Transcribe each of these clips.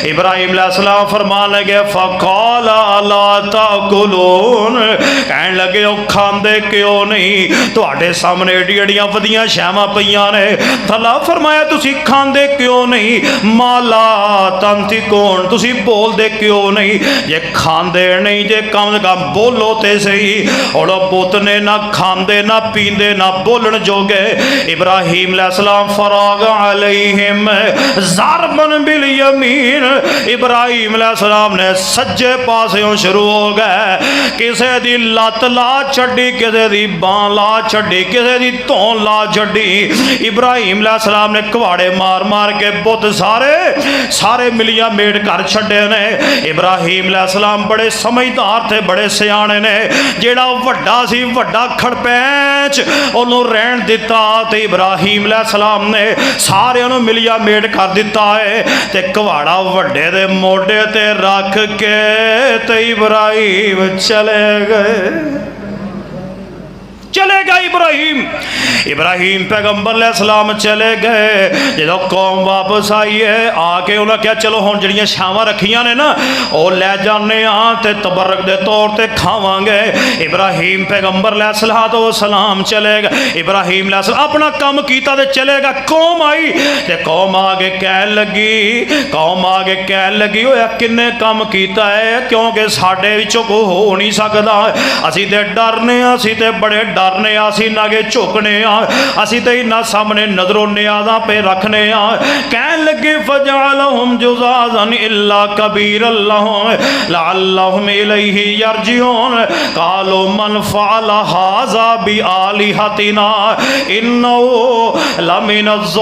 इब्राहिम अलैहिस्सलाम फरमान लगे फ़क़ाल अला ताकुलून, कहन लगे ओ खांदे क्यों नहीं, तुहाडे सामने एडी एडियां वधियां शैवां पईयां ने। अल्लाह फरमाया तुसी खांदे क्यों नहीं, माला तंतिकून, तुसी बोलदे क्यों नहीं, जे खांदे नहीं जे कम से कम बोलो ते सही। और पुत ने ना खांदे ना पींदे ना बोलन जोगे। इब्राहिम अलैहिस्सलाम फराग अलैहिम ज़रबन बिल यमीन, इब्राहिम अलैहिस्सलाम ने सज्जे पासों शुरू हो गए, किसे दी लत ला छड्डी, किसे दी बांह ला छड्डी, किसे दी धौन ला छड्डी। इब्राहिम अलैहिस्सलाम ने कुहाड़े मार मार के बुत सारे सारे मिलिया मेट कर छड्डे ने। इब्राहिम अलैहिस्सलाम बड़े समझदार थे, बड़े सियाने ने। जेड़ा वड्डा सी वड्डा खड़पैंच ओनू रहन दिता ते इब्राहिम अलैहिस्सलाम ने सारे नू मिलिया मेट कर दिता है ते कुहाड़ा वड्डे दे मोढे ते रख के ते इब्राहिम चले गए। इब्राहिम पैगंबर अलैहिस्सलाम चले गए। जो कौम वापस आई है आके उन्हें क्या चलो हुण जिहड़ियां छावां रखियां ने ना वो लै जाने ते तबरक दे तौर ते खावांगे। इब्राहिम पैगंबर अलैहिस्सलाम चले गए। इब्राहिम अलैहिस्सलाम अपना काम कीता ते चले गए। कौम आई ते कौम आगे कहन लगी होया किन्ने काम कीता है, क्योंकि साडे विचों कोई हो नहीं सकदा, असीं ते डरने, असीं ते बड़े डरने, असी नागे झुकने, असी तो इन्हों सामने नजरों नियाज़ा पे रखने। कहन लगे फजअलहुम जुज़ाज़न इल्ला कबीरल्लहुम लअल्लहुम इलैहि यरजिऊन क़ालू मन फ़अल हाज़ा बिआलिहतिना इन्नहु लमिनज़्ज़ालिमीन।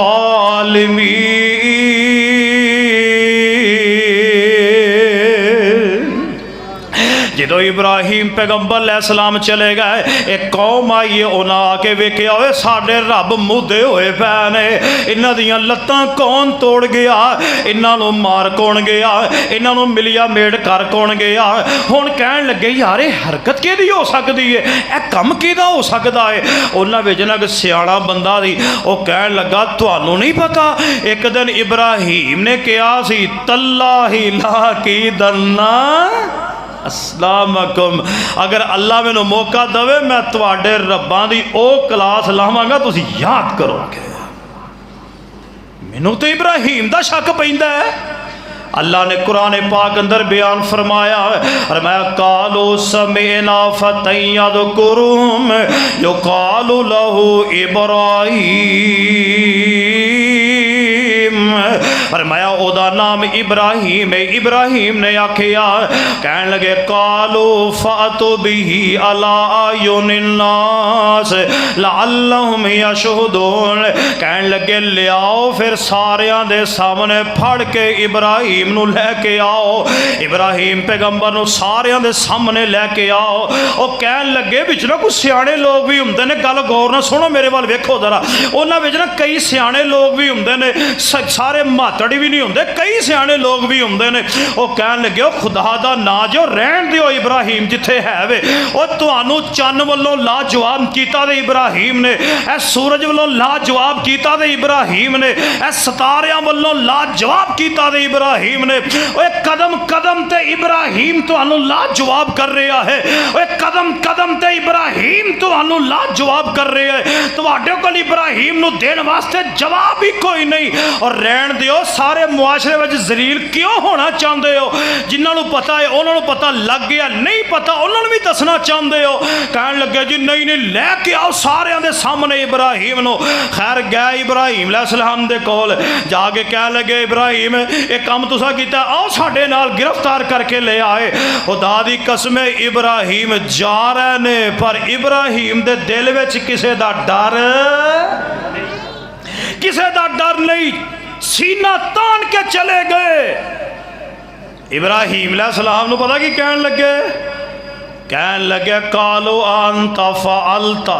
जो इब्राहिम पैगंबर अलैहिस्सलाम चले गए, एक कौम आई है, उन्हें आके वेख्या होए साडे रब मुदे होए पै ने, इन्हां दियां लत्तां कौन तोड़ गया, इन्हां नूं मार कौन गया, इन्हां नूं मिलिया मेड़ कर कौन गया। हुण कहण लगे यार ये हरकत किहदी हो सकदी है, यह कम किहदा हो सकदा है। उन्हां विच ना इक सियाणा बंदा सी, वो कहण लगा तुहानूं नहीं पता एक दिन इब्राहिम ने कहा सी तल्लाही ला की दन्ना अस्सलामुअलैकुम, अगर अल्लाह मैनू मौका दवे मैं तुहाडे रब्बां दी ओ क्लास लावांगा, तुसीं याद करोगे। मैनू तो इब्राहिम दा शक पैंदा है। अल्लाह ने कुरान पाक अंदर बयान फरमाया कालो समेना फतयदकुरुम युकालु लहू इब्राहिम, फरमाया ओदा नाम इब्राहिम है। इब्राहिम ने आखिया, कहन लगे कालो फातु बिही अला आयुनिन्नास लअल्लहुम यशहुदून, कहन लगे लियाओ फिर सारियां दे सामने फड़ के इब्राहिम नू लैके आओ। इब्राहिम पैगंबर नू सारियां दे सामने लैके आओ। वो कहन लगे विच ना कुछ सियाणे लोग भी हुंदे ने, गल गौर ना सुनो मेरे वाल वेखो जरा, उन्हां विच ना कई सियाणे लोग भी हुंदे ने, सारे मातड़ी भी नहीं होंदे, कई सियाणे लोग भी होंदे ने। वो कहन लगे खुदा दा ना जो रहन दिओ इब्राहिम जिथे है वे, और तुहानू चन्न वल्लों लाजवाब कीता ते इब्राहिम ने, ए सूरज वल्लों लाजवाब कीता ते इब्राहिम ने, ए सितारियां वल्लों लाजवाब कीता ते इब्राहिम ने। ओए कदम कदम ते इब्राहिम तुहानू लाजवाब कर रहा है, ओए कदम कदम ते इब्राहिम तुहानू लाजवाब कर रहा है। तुहाडे कोल इब्राहिम नू देण वास्ते जवाब ही कोई नहीं। और रहन दिओ सारे मुआशरे में जलील क्यों होना चाहते हो, जिन्होंने पता है उन्होंने पता लग गया, नहीं पता उन्होंने भी दसना चाहते हो। कहन लगे जी नहीं नहीं लैके आओ सारियां दे सामने इब्राहिम नो। खैर गए इब्राहिम अलैहिस्सलाम दे कोल जाके कह लगे इब्राहिम ये काम तुसा कीता, आओ साडे नाल गिरफ्तार करके ले आए। खुदा दी कसम इब्राहिम जा रहे ने, पर इब्राहिम दे दिल विच किसे दा डर, किसे दा डर नहीं, सीना तान के चले गए। इब्राहिम अलैहिस्सलाम नू पता की कहन लगे कालो अंता फअलता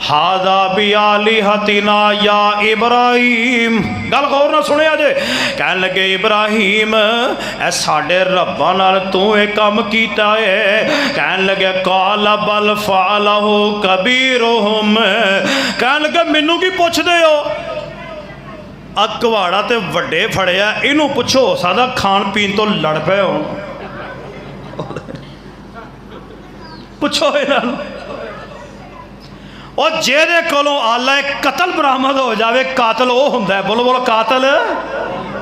हादा बिआलिहतिना या इब्राहिम, गल गौर ना सुनिया जे। कहन लगे इब्राहिम ए साडे रब्बां नाल तू ये काम कीता है। कहन लगे काल बल फअलहु कबीरुहुम, कहन लगे मैनू की पुछदे हो, घवाड़ा तो वड्डे फड़िया, इनू पुछो हो सकदा खान पीन तो लड़ पे हो। पुछो इन्हां और जेदे कोलों आला कतल बरामद हो जाए, कातल वो हुंदा है, बोलो बोलो कातल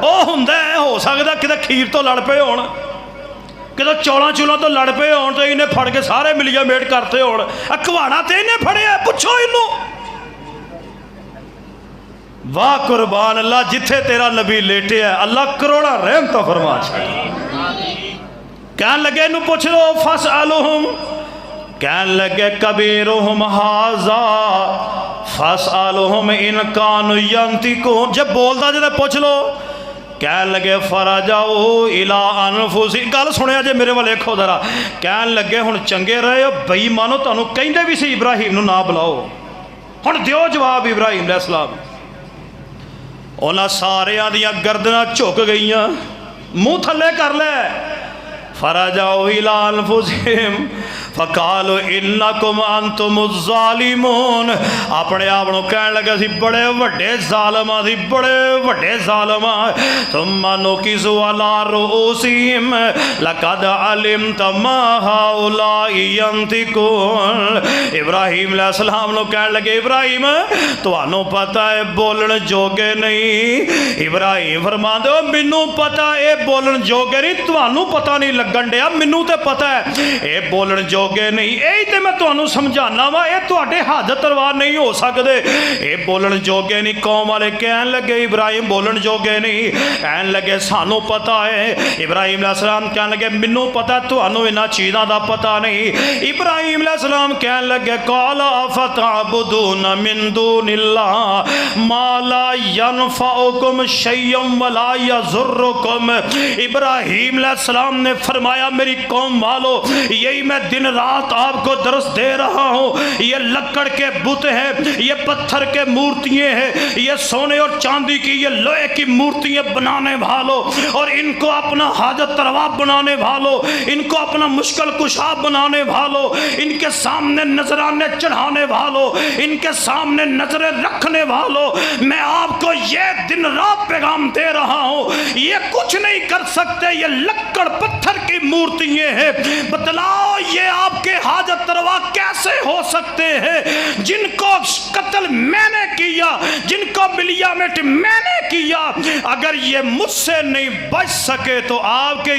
वो हुंदा है। हो सकता किते खीर तो लड़ पे होण, किते चौलों चूलों तो लड़ पे होण, तो इन्हें फड़ के सारे मिलिया मेट करते होण। घवाड़ा तो इन्हें फड़िया, पुछो इनू। वाह कुर्बान अल्लाह, जिथे तेरा नबी लेटे है अल्लाह करोड़ा रहमत फरमा छड़। कहन लगे इनू पुछ लो, फस आलुहुम, कहन लगे कबीरुहुम हाजा फस आलुहुम इन कानु यंतिकुन। जब बोलता जब पुछ लो, कहन लगे फराजाओ इला अनफुसी। गल सुनिया जे मेरे वाल देखो जरा। कहन लगे हुण चंगे रहे हो बेईमानो, तुहानू कहिंदे भी सी इब्राहिम नू ना बुलाओ, हुण दिओ जवाब इब्राहिम अलैहिस्सलाम। उन्हां सारियां दियां गर्दनां झुक गईयां, मुंह थले कर ले। फराजाओ इला अनफुसिहिम फकालो इन्नकुम अंतुमुज़ ज़ालिमून। अपने आप को कहन लगे सी बड़े वड्डे ज़ालिम सी, बड़े वड्डे ज़ालिम। सुम्मा नुकिज़ू अला रुऊसिहिम लक़द अलिमत मा हाउलाई यंतिकून। इब्राहिम अलैहिस्सलाम को कहन लगे इब्राहिम तुहानू पता है बोलण जोगे नहीं। इब्राहिम फरमांदे हो मैनू पता है बोलण जोगे नहीं, तुहानू पता नहीं लगन डिया, मैनू तो पता है ये बोलण जोगे नहीं। यही तो मैं तुहानू समझाना वा, ये तुहाडे हाजत तलवार नहीं हो सकते, ये बोलण जोगे नहीं। कौम वाले कहन लगे इब्राहिम बोलण जोगे नहीं, कहन लगे सानू पता है। इब्राहिम अलैहिस्सलाम कहन लगे मैनू पता, तुहानू इन्हां चीज़ां दा पता नहीं। इब्राहिम अलैहिस्सलाम कहन लगे काला अफतअबुदून मिन दूनिल्लाह मा ला यनफउकुम शयअन वला यज़ुर्रुकुम। इब्राहिम अलैहिस्सलाम ने फरमाया मेरी कौम वालों, यही मैं दिन रात आपको दर्स दे रहा हूँ। ये लकड़ के बुत हैं, ये पत्थर के मूर्तियाँ हैं, ये सोने और चांदी की ये लोहे की मूर्तियाँ बनाने वालों, और इनको अपना हाजत रवा बनाने वालों, इनको अपना मुश्किल कुशा बनाने वालों, इनके सामने नजराने चढ़ाने वालों, इनके सामने नजरें रखने वालों, मैं आपको ये दिन रात पैगाम दे रहा हूँ। ये कुछ नहीं कर सकते, ये लकड़ पत्थर की मूर्तियाँ हैं। बतलाओ ये आपके हाजत रवा कैसे हो सकते हैं? जिनको कत्ल मैंने किया, जिनको मिलिया मेट मैंने किया, अगर ये मुझसे नहीं बच सके तो आपके